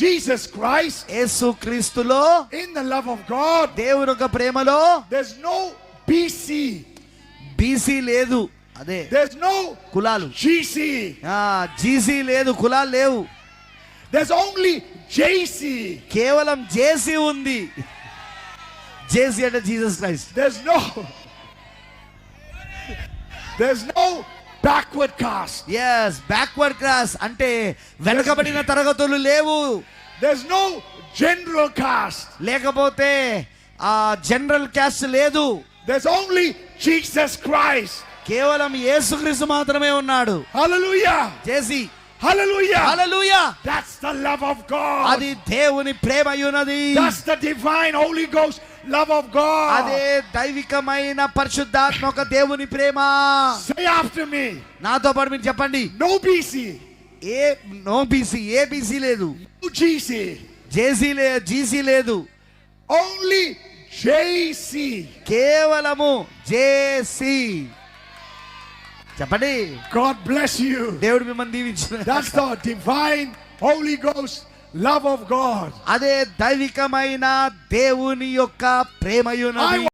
Jesus Christ, యేసు క్రీస్తులో, in the love of God, దేవుని యొక్క ప్రేమలో there's no BC, బీసీ లేదు, అదే there's no కులాలు, GC, జీసీ లేదు, కులాలు లేవు. there's only JC. కేవలం జేసీ ఉంది. జేసీ అంటే Jesus Christ. There's no backward caste. yes, backward class అంటే వెనుకబడిన తరగతులు లేవు. There's no general caste. లేకపోతే జనరల్ క్యాస్ట్ లేదు. There's only Jesus Christ. కేవలం యేసుక్రీస్తు మాత్రమే ఉన్నాడు. Hallelujah. JC. Hallelujah. Hallelujah. That's the love of God. అది దేవుని ప్రేమ అయ్యున్నది. That's the divine Holy Ghost love of God. అదే దైవికమైన పరిశుద్ధాత్మక దేవుని ప్రేమ. Say after me. నాతో పాటు మీరు చెప్పండి. No BC. నో బీసీ, ఏ బీసీ లేదు. No GC. జేసీ లేదు, జీసీ లేదు. Only JC. కేవలము జేసీ. చెప్పండి. God bless you. దేవుడు మిమ్మల్ని దీవించును. That's the divine Holy Ghost love of God. అదే దైవికమైన దేవుని యొక్క ప్రేమయున్నది.